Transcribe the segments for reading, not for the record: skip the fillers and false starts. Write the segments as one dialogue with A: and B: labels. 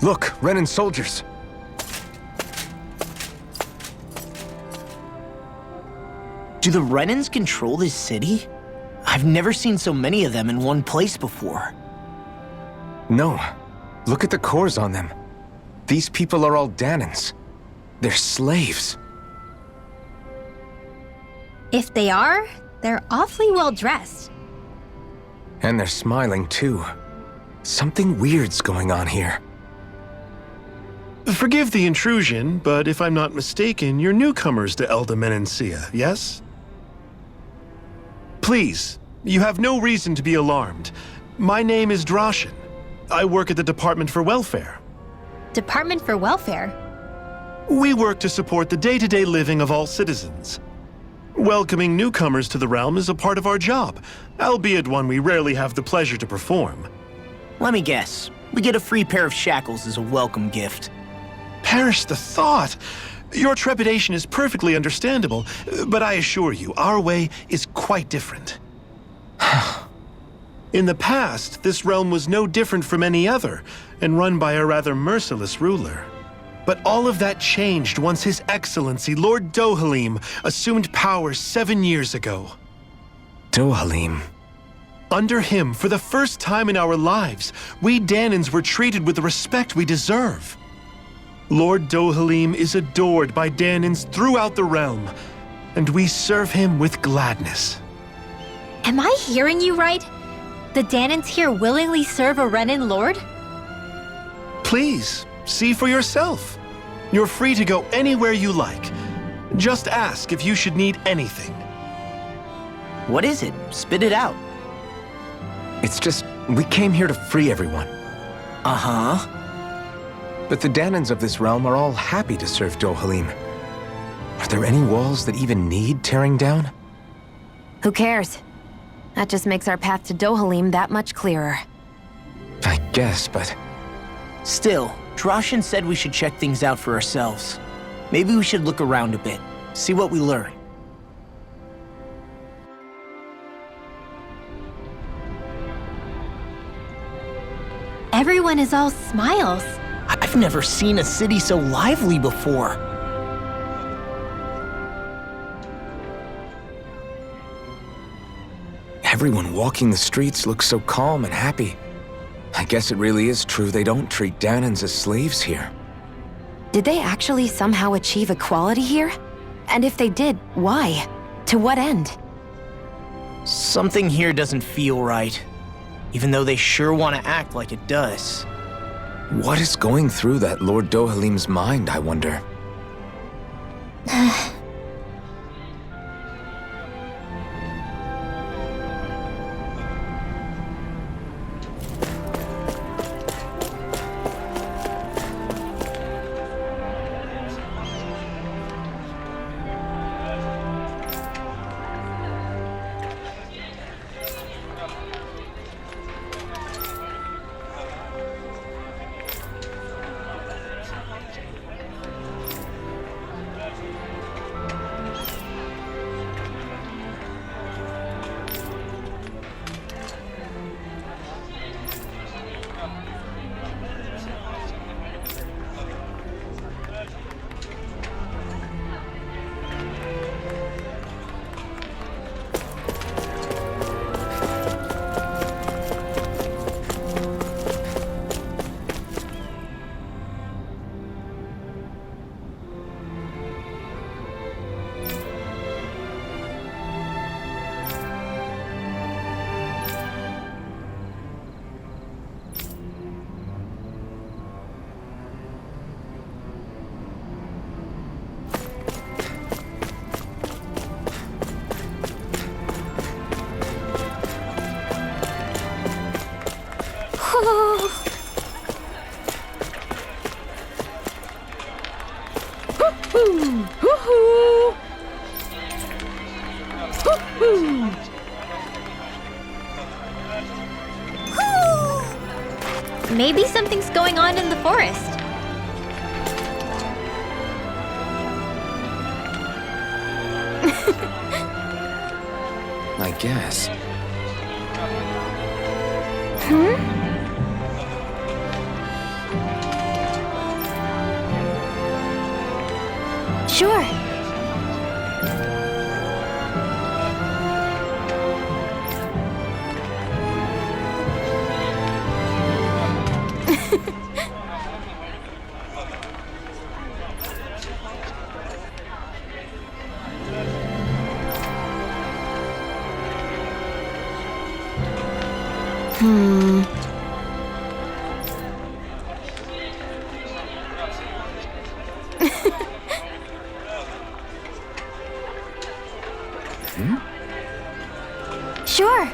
A: Look, Renan soldiers.
B: Do the Renans control this city? I've never seen so many of them in one place before.
A: No. Look at the cores on them. These people are all Danans. They're slaves.
C: If they are, they're awfully well dressed.
A: And they're smiling, too. Something weird's going on here.
D: Forgive the intrusion, but if I'm not mistaken, you're newcomers to Elda Menencia, yes? Please, you have no reason to be alarmed. My name is Droshin. I work at the Department for Welfare.
C: Department for Welfare?
D: We work to support the day-to-day living of all citizens. Welcoming newcomers to the realm is a part of our job, albeit one we rarely have the pleasure to perform.
B: Let me guess. We get a free pair of shackles as a welcome gift.
D: Perish the thought! Your trepidation is perfectly understandable, but I assure you, our way is quite different. In the past, this realm was no different from any other, and run by a rather merciless ruler. But all of that changed once His Excellency, Lord Dohalim, assumed power 7 years ago.
A: Dohalim.
D: Under him, for the first time in our lives, we Danans were treated with the respect we deserve. Lord Dohalim is adored by Danans throughout the realm, and we serve him with gladness.
C: Am I hearing you right? The Danans here willingly serve a Renan lord?
D: Please, see for yourself. You're free to go anywhere you like. Just ask if you should need anything.
B: What is it? Spit it out.
A: It's just, we came here to free everyone.
B: Uh-huh.
A: But the Danans of this realm are all happy to serve Dohalim. Are there any walls that even need tearing down?
E: Who cares? That just makes our path to Dohalim that much clearer.
A: I guess, but...
B: Still, Droshin said we should check things out for ourselves. Maybe we should look around a bit, see what we learn.
C: Everyone is all smiles.
B: I've never seen a city so lively before.
A: Everyone walking the streets looks so calm and happy. I guess it really is true they don't treat Danans as slaves here.
E: Did they actually somehow achieve equality here? And if they did, why? To what end?
B: Something here doesn't feel right, even though they sure want to act like it does.
A: What is going through that Lord Dohalim's mind, I wonder?
C: Maybe something's going on in the forest.
A: I guess.
E: Sure.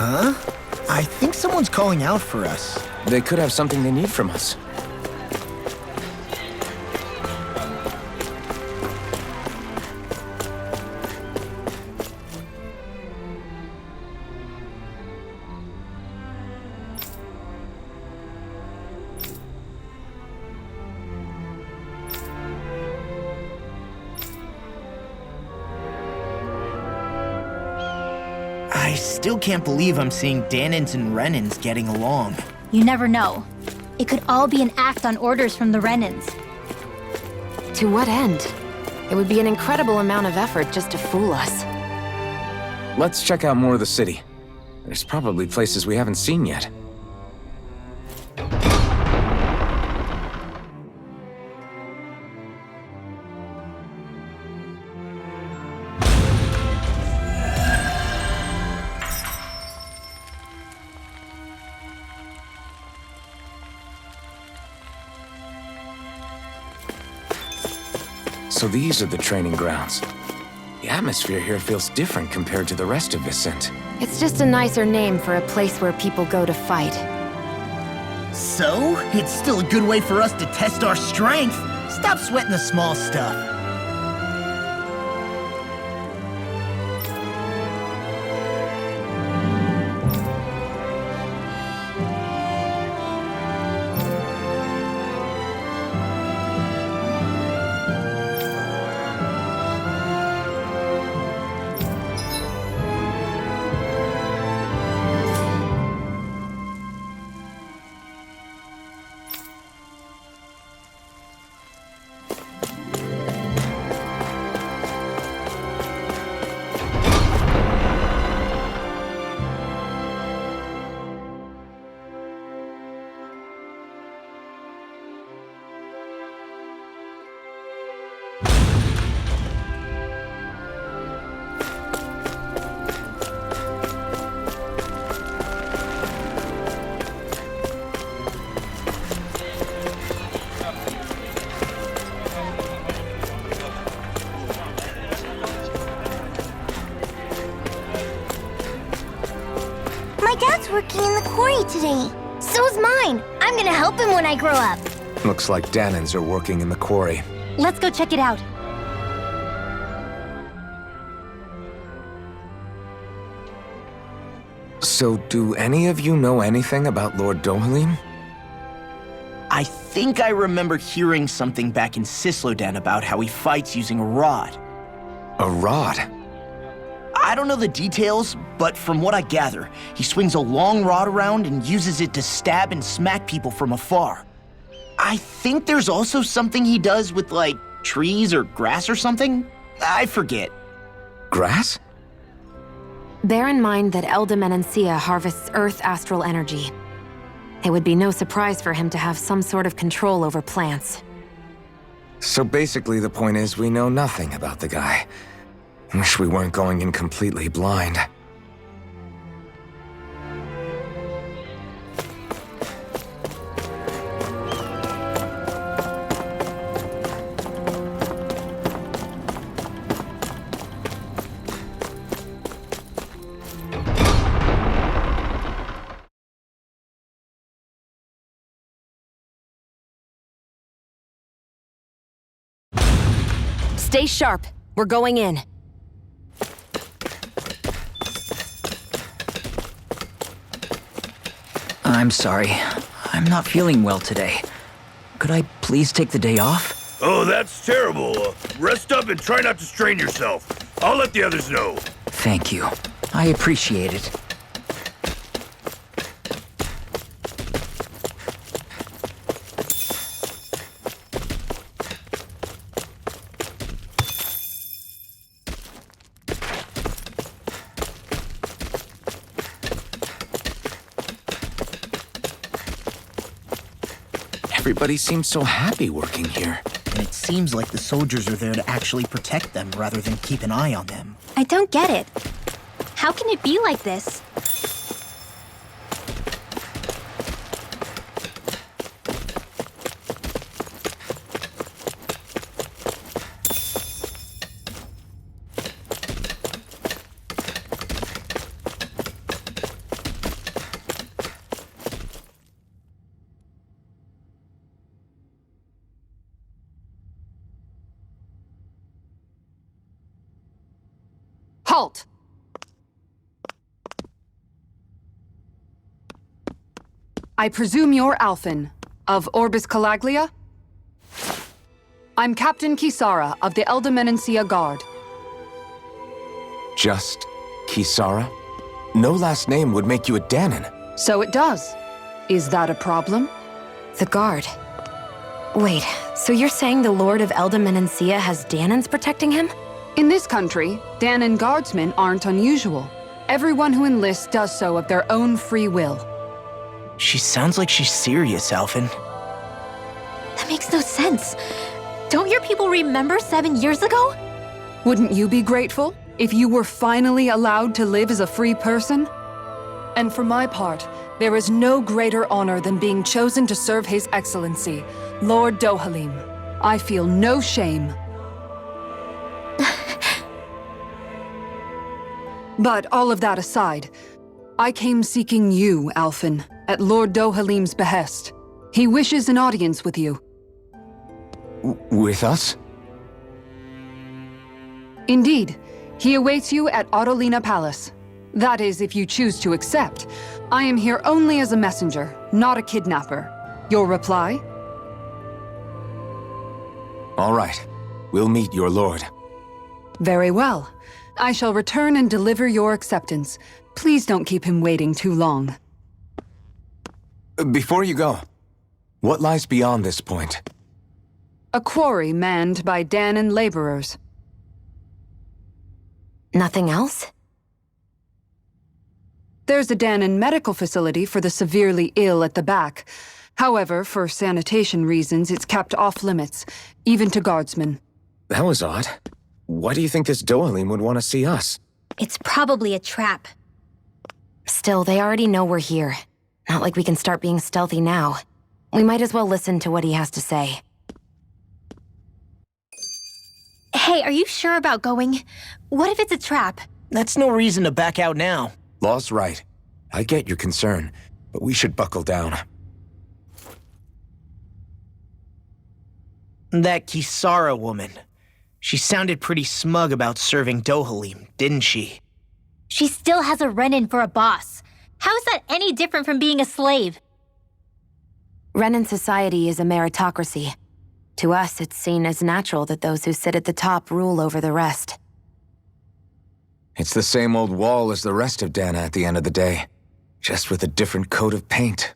B: Huh? I think someone's calling out for us.
A: They could have something they need from us.
B: I still can't believe I'm seeing Danins and Renins getting along.
C: You never know. It could all be an act on orders from the Renins.
E: To what end? It would be an incredible amount of effort just to fool us.
A: Let's check out more of the city. There's probably places we haven't seen yet. So these are the training grounds. The atmosphere here feels different compared to the rest of Viscint.
E: It's just a nicer name for a place where people go to fight.
B: So, it's still a good way for us to test our strength. Stop sweating the small stuff.
F: My dad's working in the quarry today. So's mine. I'm gonna help him when I grow up.
A: Looks like Danins are working in the quarry.
C: Let's go check it out.
A: So, do any of you know anything about Lord Dohalim?
B: I think I remember hearing something back in Cislodan about how he fights using a rod.
A: A rod?
B: I don't know the details, but from what I gather, he swings a long rod around and uses it to stab and smack people from afar. I think there's also something he does with, like, trees or grass or something? I forget.
A: Grass?
E: Bear in mind that Eldam Enencia harvests Earth astral energy. It would be no surprise for him to have some sort of control over plants.
A: So basically the point is we know nothing about the guy. Wish we weren't going in completely blind.
E: Stay sharp. We're going in.
G: I'm sorry. I'm not feeling well today. Could I please take the day off?
H: Oh, that's terrible. Rest up and try not to strain yourself. I'll let the others know.
G: Thank you. I appreciate it.
A: Everybody seems so happy working here.
B: And it seems like the soldiers are there to actually protect them rather than keep an eye on them.
C: I don't get it. How can it be like this?
I: Halt! I presume you're Alphen, of Orbis Calaglia? I'm Captain Kisara of the Eldemenencia Guard.
A: Just Kisara? No last name would make you a Danon.
I: So it does. Is that a problem?
E: The guard. Wait, so you're saying the Lord of Eldemenencia has Danons protecting him?
I: In this country, Danon guardsmen aren't unusual. Everyone who enlists does so of their own free will.
B: She sounds like she's serious, Alphen.
C: That makes no sense. Don't your people remember 7 years ago?
I: Wouldn't you be grateful if you were finally allowed to live as a free person? And for my part, there is no greater honor than being chosen to serve His Excellency, Lord Dohalim. I feel no shame. But all of that aside, I came seeking you, Alphen, at Lord Dohalim's behest. He wishes an audience with you.
A: With us?
I: Indeed. He awaits you at Autolina Palace. That is, if you choose to accept. I am here only as a messenger, not a kidnapper. Your reply?
A: All right. We'll meet your lord.
I: Very well. I shall return and deliver your acceptance. Please don't keep him waiting too long.
A: Before you go, what lies beyond this point?
I: A quarry manned by Danon laborers.
E: Nothing else?
I: There's a Danon medical facility for the severely ill at the back. However, for sanitation reasons, it's kept off limits, even to guardsmen.
A: That was odd. Why do you think this Dohalim would want to see us?
C: It's probably a trap.
E: Still, they already know we're here. Not like we can start being stealthy now. We might as well listen to what he has to say.
C: Hey, are you sure about going? What if it's a trap?
B: That's no reason to back out now.
A: Law's right. I get your concern, but we should buckle down.
B: That Kisara woman. She sounded pretty smug about serving Dohalim, didn't she?
C: She still has a run-in for a boss. How is that any different from being a slave?
E: Renan society is a meritocracy. To us, it's seen as natural that those who sit at the top rule over the rest.
A: It's the same old wall as the rest of Dana at the end of the day, just with a different coat of paint.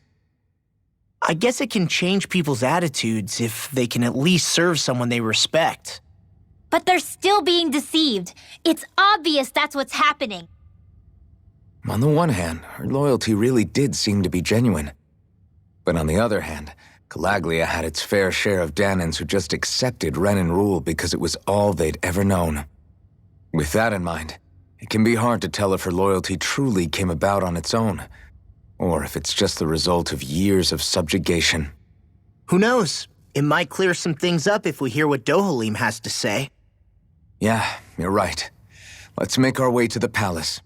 B: I guess it can change people's attitudes if they can at least serve someone they respect.
C: But they're still being deceived. It's obvious that's what's happening.
A: On the one hand, her loyalty really did seem to be genuine. But on the other hand, Calaglia had its fair share of Danons who just accepted Renan rule because it was all they'd ever known. With that in mind, it can be hard to tell if her loyalty truly came about on its own, or if it's just the result of years of subjugation.
B: Who knows? It might clear some things up if we hear what Dohalim has to say.
A: Yeah, you're right. Let's make our way to the palace.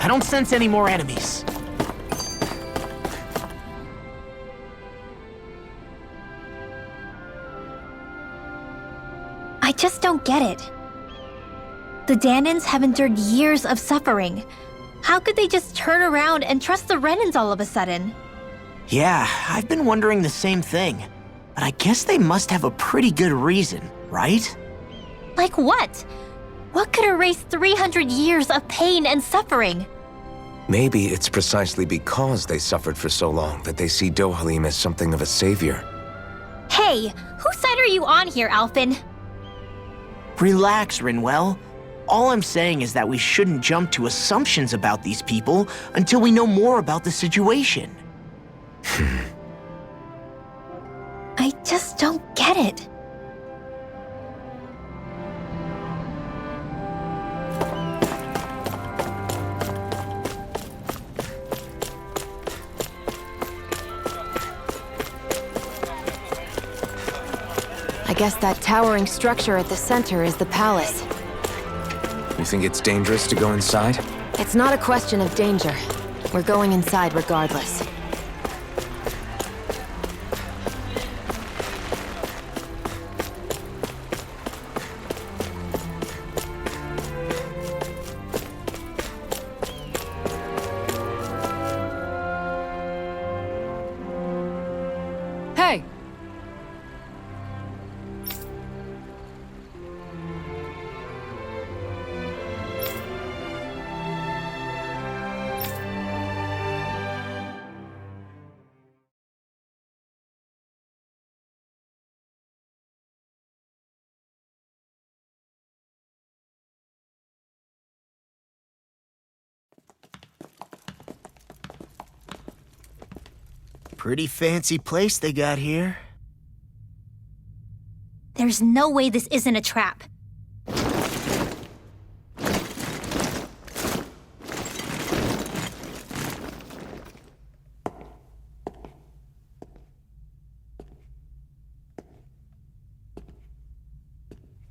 B: don't sense any more enemies.
C: I just don't get it. The Danans have endured years of suffering. How could they just turn around and trust the Renans all of a sudden?
B: Yeah, I've been wondering the same thing. But I guess they must have a pretty good reason, right?
C: Like what? What could erase 300 years of pain and suffering?
A: Maybe it's precisely because they suffered for so long that they see Dohalim as something of a savior.
C: Hey, whose side are you on here, Alphen?
B: Relax, Rinwell. All I'm saying is that we shouldn't jump to assumptions about these people until we know more about the situation.
C: I just don't get it.
E: I guess that towering structure at the center is the palace.
A: You think it's dangerous to go inside?
E: It's not a question of danger. We're going inside regardless.
I: Hey!
B: Pretty fancy place they got here.
C: There's no way this isn't a trap.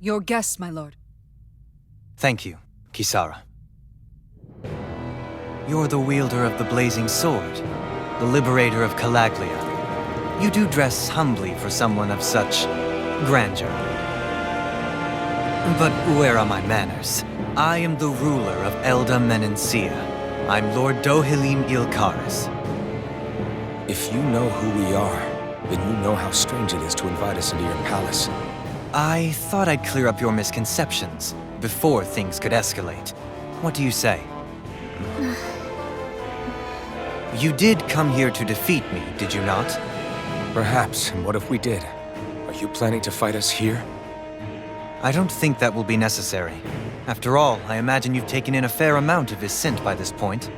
I: Your guests, my lord.
J: Thank you, Kisara. You're the wielder of the blazing sword, the liberator of Calaglia. You do dress humbly for someone of such grandeur. But where are my manners? I am the ruler of Elda Menencia. I'm Lord Dohalim Ilkaris.
K: If you know who we are, then you know how strange it is to invite us into your palace.
J: I thought I'd clear up your misconceptions before things could escalate. What do you say? You did come here to defeat me, did you not?
K: Perhaps, and what if we did? Are you planning to fight us here?
J: I don't think that will be necessary. After all, I imagine you've taken in a fair amount of Viscint by this point.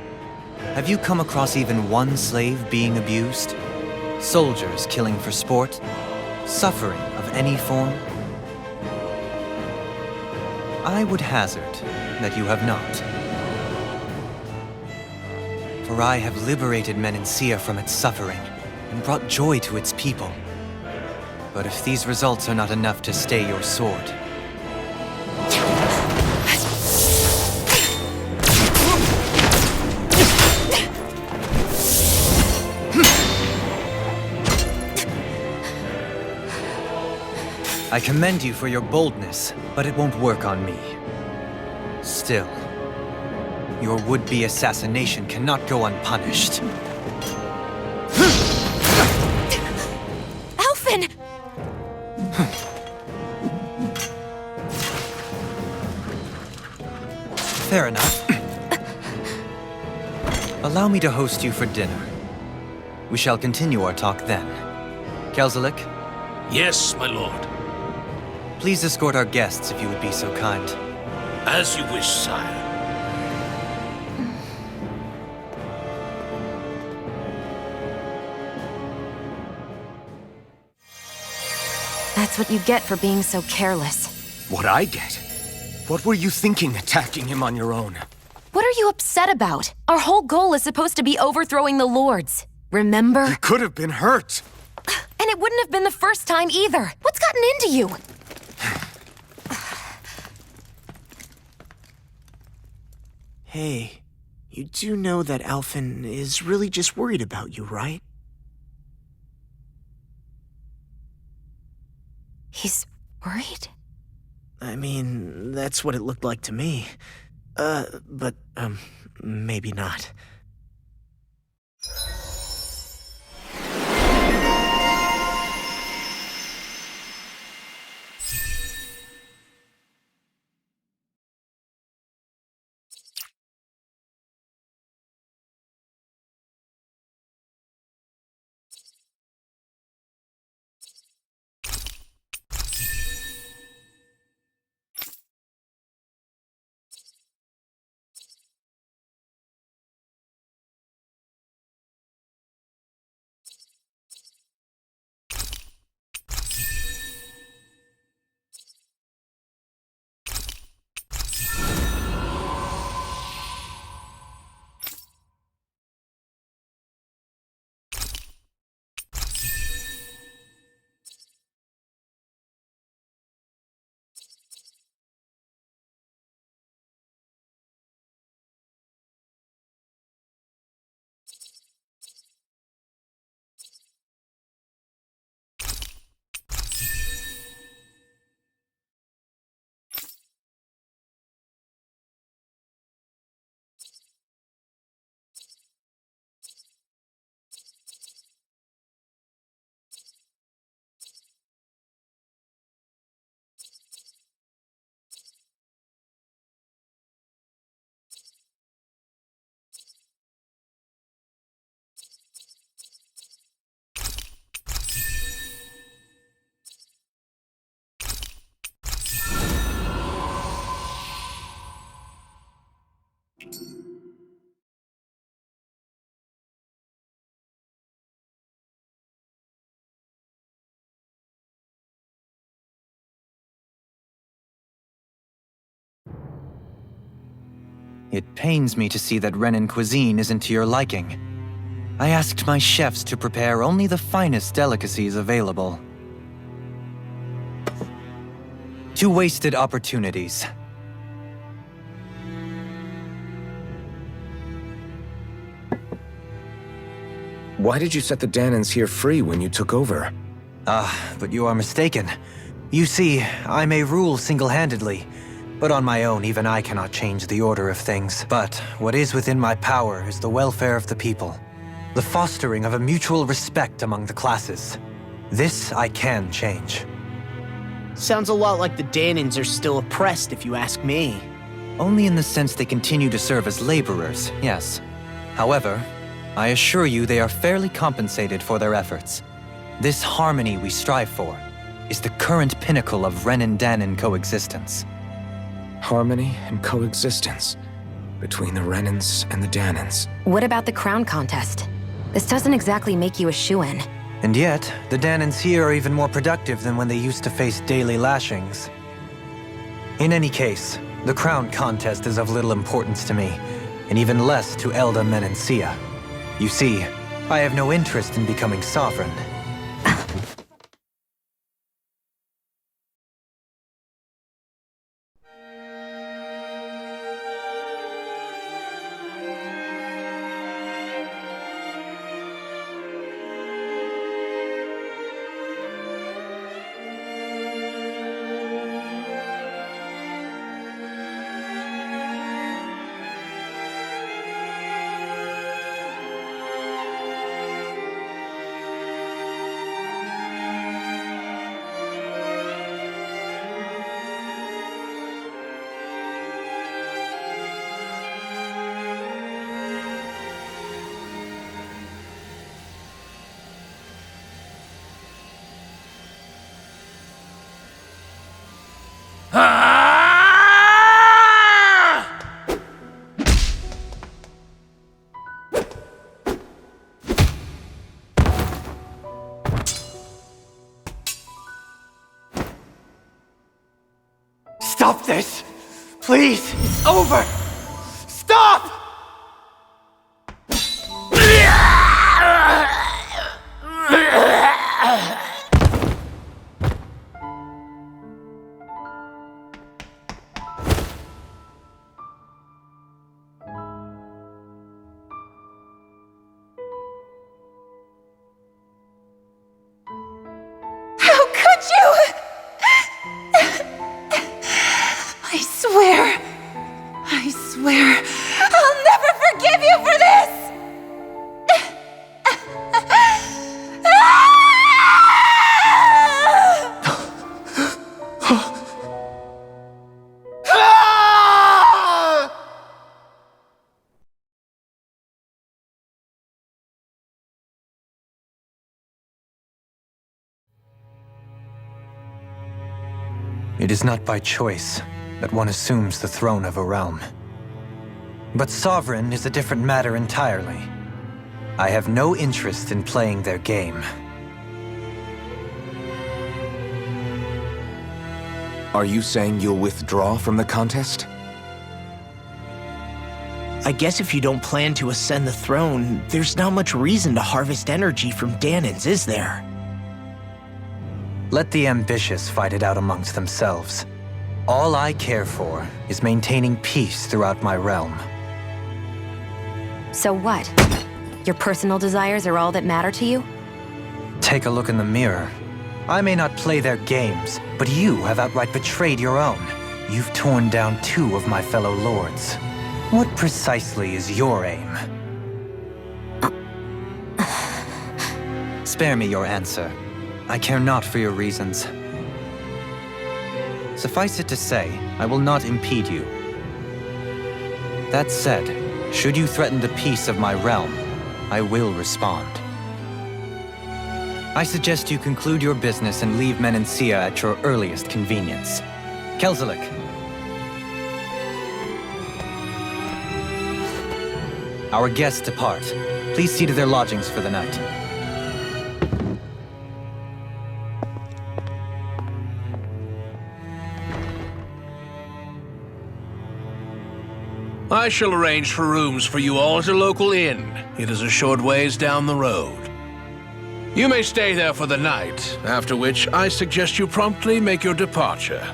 J: Have you come across even one slave being abused? Soldiers killing for sport? Suffering of any form? I would hazard that you have not. For I have liberated Menencia from its suffering and brought joy to its people. But if these results are not enough to stay your sword, I commend you for your boldness, but it won't work on me. Still, your would-be assassination cannot go unpunished.
E: Alphen!
J: Fair enough. Allow me to host you for dinner. We shall continue our talk then. Kelzelik,
H: Yes, my lord.
J: please escort our guests if you would be so kind.
H: As you wish, sire.
E: That's what you get for being so careless.
K: What I get? What were you thinking attacking him on your own?
E: What are you upset about? Our whole goal is supposed to be overthrowing the Lords. Remember?
K: He could have been hurt.
E: And it wouldn't have been the first time either. What's gotten into you?
B: Hey, You do know that Alphen is really just worried about you, right?
E: He's worried?
B: I mean, that's what it looked like to me. But maybe not.
J: It pains me to see that Renin cuisine isn't to your liking. I asked my chefs to prepare only the finest delicacies available. 2 wasted opportunities.
A: Why did you set the Danans here free when you took over?
J: But you are mistaken. You see, I may rule single-handedly, but on my own, even I cannot change the order of things. But what is within my power is the welfare of the people, the fostering of a mutual respect among the classes. This I can change.
B: Sounds a lot like the Danans are still oppressed, if you ask me.
J: Only in the sense they continue to serve as laborers, yes. However, I assure you they are fairly compensated for their efforts. This harmony we strive for is the current pinnacle of Renin-Danan coexistence.
A: Harmony and coexistence between the Renins and the Danans.
E: What about the crown contest? This doesn't exactly make you a shoo-in.
J: And yet, the Danans here are even more productive than when they used to face daily lashings. In any case, the crown contest is of little importance to me, and even less to Elda Menencia. You see, I have no interest in becoming sovereign. Stop this! Please! It's over! Stop!
L: swear I'll never forgive you for this!
J: It is not by choice that one assumes the throne of a realm. But sovereign is a different matter entirely. I have no interest in playing their game.
A: Are you saying you'll withdraw from the contest?
B: I guess if you don't plan to ascend the throne, there's not much reason to harvest energy from Danins, is there?
J: Let the ambitious fight it out amongst themselves. All I care for is maintaining peace throughout my realm.
E: So what? Your personal desires are all that matter to you?
J: Take a look in the mirror. I may not play their games, but you have outright betrayed your own. You've torn down 2 of my fellow lords. What precisely is your aim? Spare me your answer. I care not for your reasons. Suffice it to say, I will not impede you. That said, should you threaten the peace of my realm, I will respond. I suggest you conclude your business and leave Menancia at your earliest convenience. Kelzelik. Our guests depart. Please see to their lodgings for the night.
M: I shall arrange for rooms for you all at a local inn. It is a short ways down the road. You may stay there for the night, after which I suggest you promptly make your departure.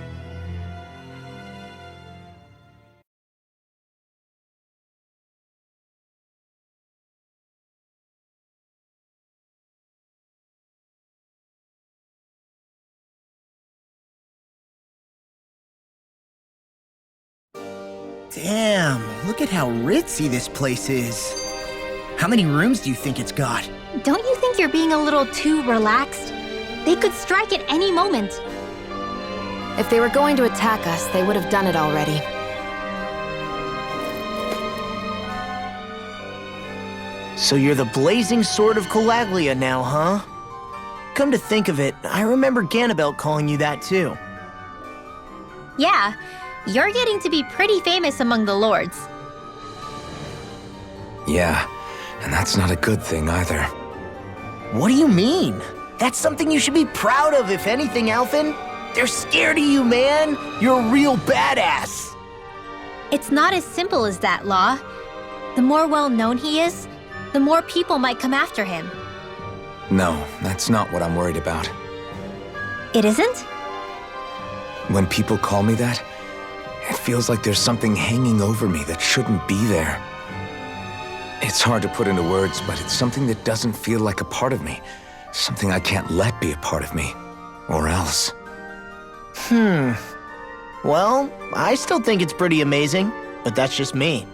B: Damn, look at how ritzy this place is. How many rooms do you think it's got?
C: Don't you think you're being a little too relaxed? They could strike at any moment.
E: If they were going to attack us, they would have done it already.
B: So you're the blazing sword of Colaglia now, huh? Come to think of it, I remember Ganabelt calling you that too.
C: Yeah, you're getting to be pretty famous among the lords.
A: Yeah, and that's not a good thing either.
B: What do you mean? That's something you should be proud of, if anything, Alphen. They're scared of you, man. You're a real badass.
C: It's not as simple as that, Law. The more well-known he is, the more people might come after him.
A: No, that's not what I'm worried about.
C: It isn't?
A: When people call me that, it feels like there's something hanging over me that shouldn't be there. It's hard to put into words, but it's something that doesn't feel like a part of me. Something I can't let be a part of me. Or else.
B: Well, I still think it's pretty amazing, but that's just me.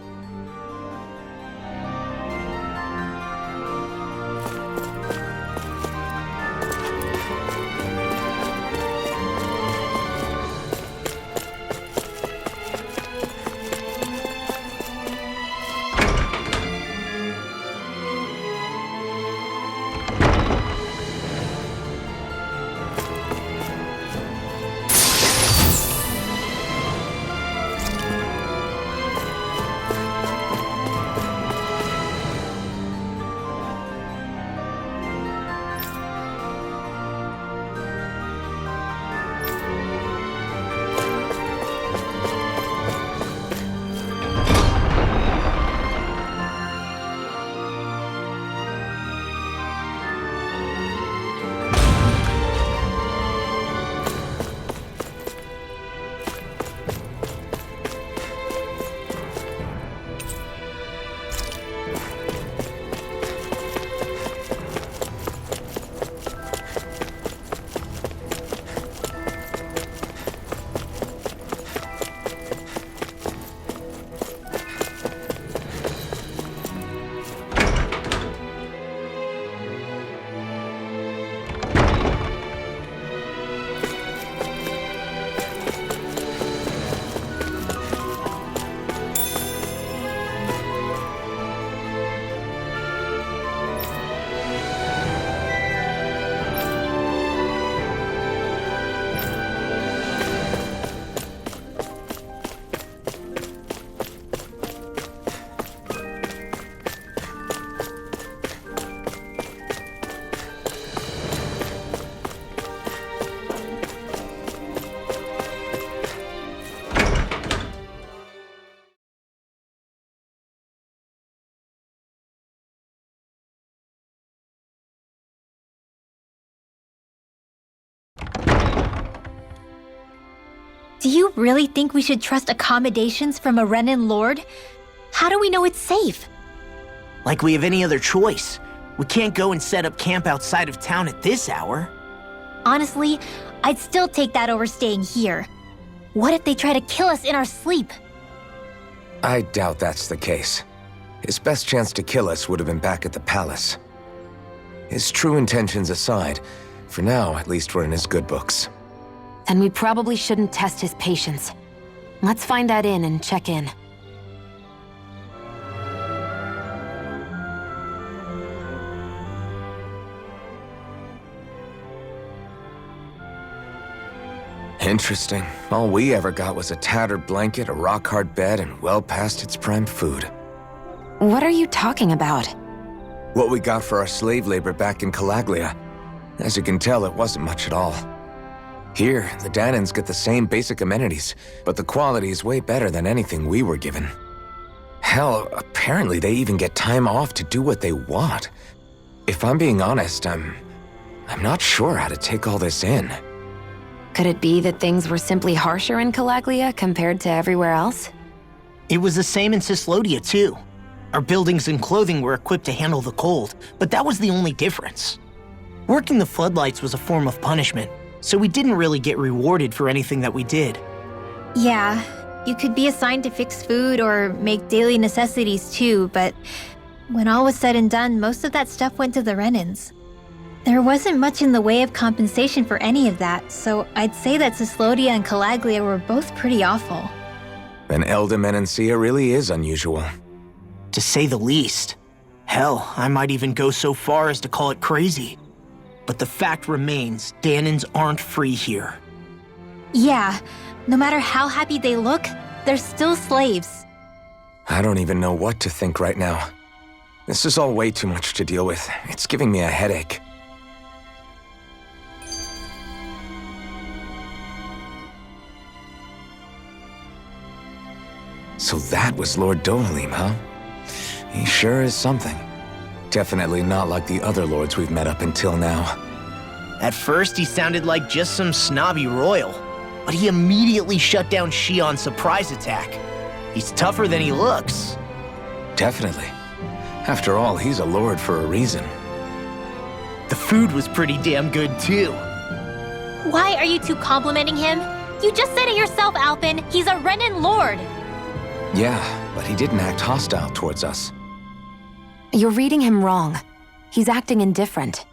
C: Do you really think we should trust accommodations from a Renin Lord? How do we know it's safe?
B: Like we have any other choice. We can't go and set up camp outside of town at this hour.
C: Honestly, I'd still take that over staying here. What if they try to kill us in our sleep?
A: I doubt that's the case. His best chance to kill us would have been back at the palace. His true intentions aside, for now, at least we're in his good books.
E: Then we probably shouldn't test his patience. Let's find that inn and check in.
A: Interesting. All we ever got was a tattered blanket, a rock-hard bed, and well past its prime food.
E: What are you talking about?
A: What we got for our slave labor back in Calaglia. As you can tell, it wasn't much at all. Here, the Danans get the same basic amenities, but the quality is way better than anything we were given. Hell, apparently they even get time off to do what they want. If I'm being honest, I'm not sure how to take all this in.
E: Could it be that things were simply harsher in Calaglia compared to everywhere else?
B: It was the same in Cislodia, too. Our buildings and clothing were equipped to handle the cold, but that was the only difference. Working the floodlights was a form of punishment, so we didn't really get rewarded for anything that we did.
C: Yeah, you could be assigned to fix food or make daily necessities too, but when all was said and done, most of that stuff went to the Renins. There wasn't much in the way of compensation for any of that, so I'd say that Cislodia and Calaglia were both pretty awful.
A: Then Eldem and Encia really is unusual.
B: To say the least. Hell, I might even go so far as to call it crazy. But the fact remains, Danans aren't free here.
C: Yeah, no matter how happy they look, they're still slaves.
A: I don't even know what to think right now. This is all way too much to deal with. It's giving me a headache. So that was Lord Dohalim, huh? He sure is something. Definitely not like the other lords we've met up until now.
B: At first, he sounded like just some snobby royal, but he immediately shut down Shion's surprise attack. He's tougher than he looks.
A: Definitely. After all, he's a lord for a reason.
B: The food was pretty damn good, too.
C: Why are you two complimenting him? You just said it yourself, Alphen. He's a Renin Lord.
A: Yeah, but he didn't act hostile towards us.
E: You're reading him wrong. He's acting indifferent.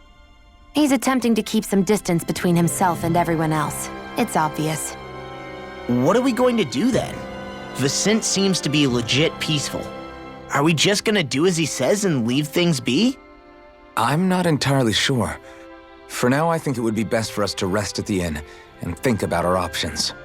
E: He's attempting to keep some distance between himself and everyone else. It's obvious.
B: What are we going to do then? Viscint seems to be legit peaceful. Are we just gonna do as he says and leave things be?
A: I'm not entirely sure. For now, I think it would be best for us to rest at the inn and think about our options.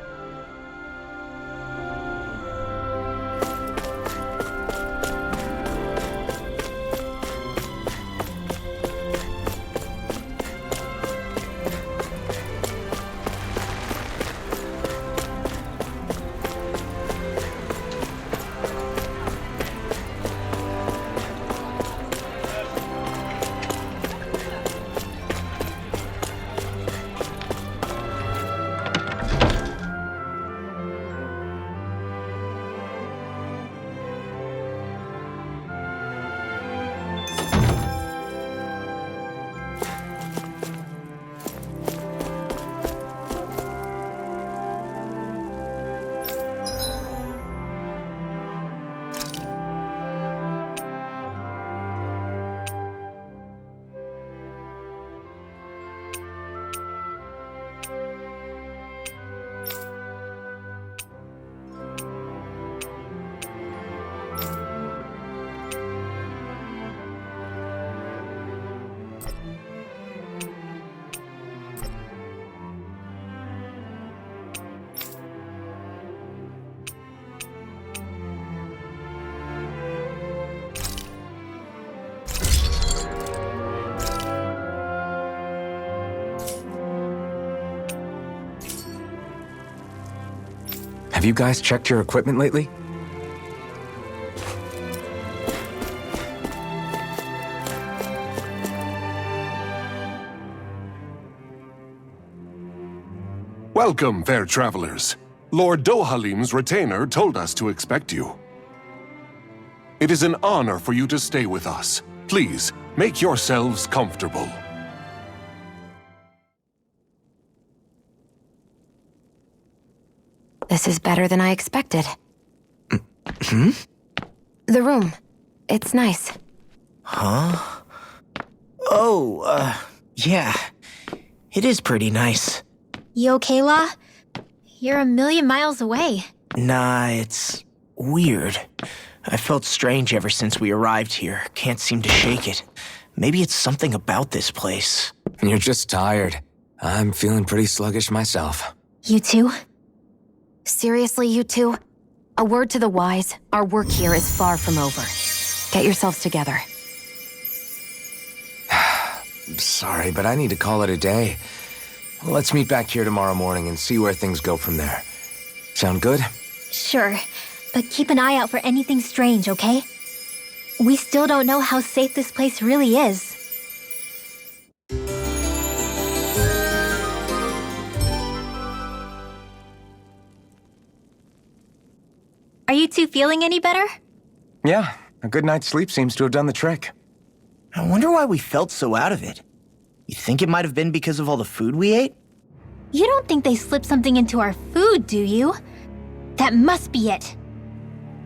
A: Have you guys checked your equipment lately?
N: Welcome, fair travelers. Lord Dohalim's retainer told us to expect you. It is an honor for you to stay with us. Please, make yourselves comfortable.
E: This is better than I expected.
B: Hmm?
E: The room. It's nice.
B: Huh? Oh, yeah. It is pretty nice.
C: You okay, La? You're a million miles away.
B: Nah, it's weird. I felt strange ever since we arrived here. Can't seem to shake it. Maybe it's something about this place.
A: You're just tired. I'm feeling pretty sluggish myself.
C: You too?
E: Seriously, you two? A word to the wise, our work here is far from over. Get yourselves together.
A: Sorry, but I need to call it a day. Let's meet back here tomorrow morning and see where things go from there. Sound good?
C: Sure, but keep an eye out for anything strange, okay? We still don't know how safe this place really is. Are you two feeling any better?
A: Yeah, a good night's sleep seems to have done the trick.
B: I wonder why we felt so out of it. You think it might have been because of all the food we ate?
C: You don't think they slipped something into our food, do you? That must be it.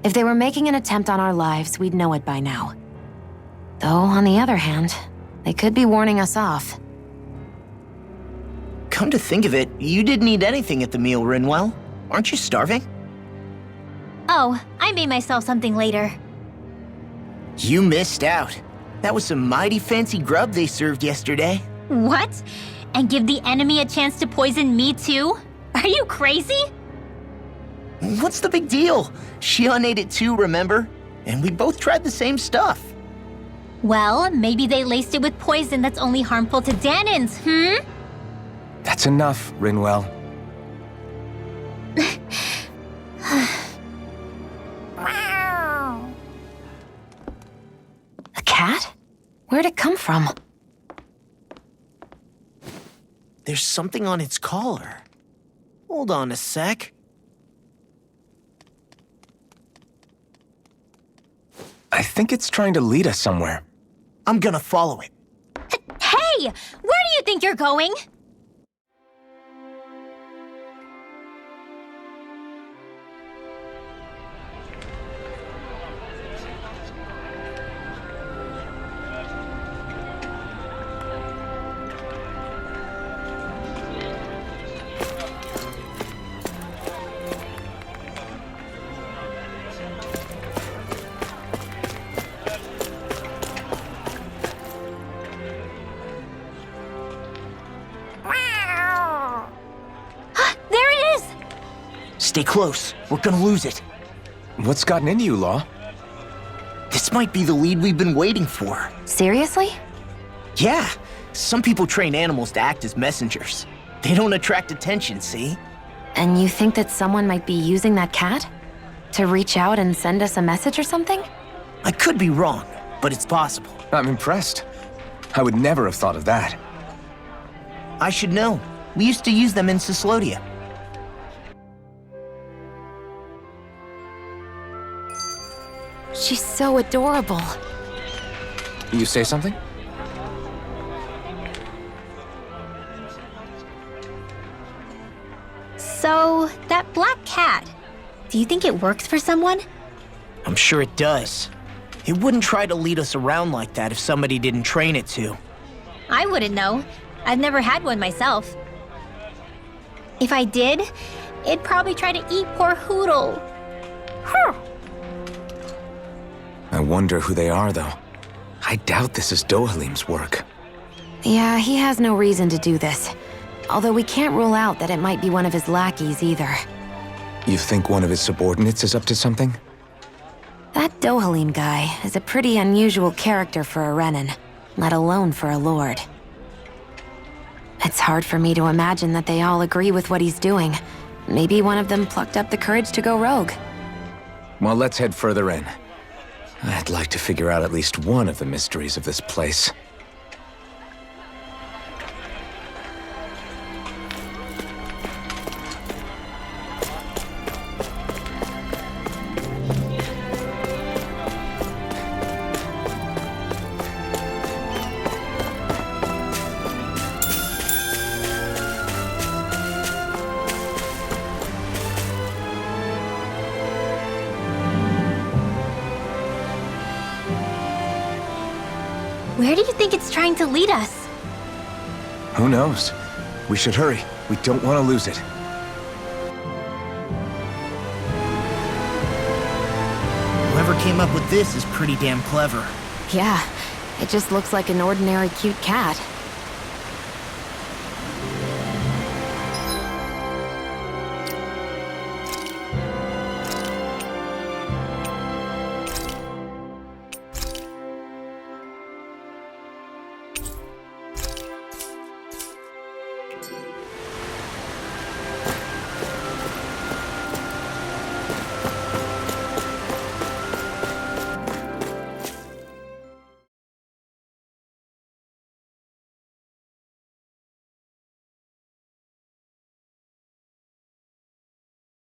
E: If they were making an attempt on our lives, we'd know it by now. Though, on the other hand, they could be warning us off.
B: Come to think of it, you didn't eat anything at the meal, Rinwell. Aren't you starving?
C: Oh, I made myself something later.
B: You missed out. That was some mighty fancy grub they served yesterday.
C: What? And give the enemy a chance to poison me too? Are you crazy?
B: What's the big deal? Shion ate it too, remember? And we both tried the same stuff.
C: Well, maybe they laced it with poison that's only harmful to Danins,
A: That's enough, Rinwell.
E: A cat? Where'd it come from?
B: There's something on its collar. Hold on a sec.
A: I think it's trying to lead us somewhere.
B: I'm gonna follow it.
C: Hey! Where do you think you're going?
B: Stay close. We're gonna lose it.
A: What's gotten into you, Law?
B: This might be the lead we've been waiting for.
E: Seriously?
B: Yeah. Some people train animals to act as messengers. They don't attract attention, see?
E: And you think that someone might be using that cat? To reach out and send us a message or something?
B: I could be wrong, but it's possible.
A: I'm impressed. I would never have thought of that.
B: I should know. We used to use them in Cyslodia.
E: She's so adorable.
A: You say something?
C: So, that black cat, do you think it works for someone?
B: I'm sure it does. It wouldn't try to lead us around like that if somebody didn't train it to.
C: I wouldn't know. I've never had one myself. If I did, it'd probably try to eat poor Hoodle.
A: I wonder who they are, though. I doubt this is Dohalim's work.
E: Yeah, he has no reason to do this. Although we can't rule out that it might be one of his lackeys either.
A: You think one of his subordinates is up to something?
E: That Dohalim guy is a pretty unusual character for a Renin, let alone for a lord. It's hard for me to imagine that they all agree with what he's doing. Maybe one of them plucked up the courage to go rogue.
A: Well, let's head further in. I'd like to figure out at least one of the mysteries of this place.
C: do you think it's trying to lead us?
A: Who knows? We should hurry. We don't want to lose it.
B: Whoever came up with this is pretty damn clever.
E: Yeah, it just looks like an ordinary cute cat.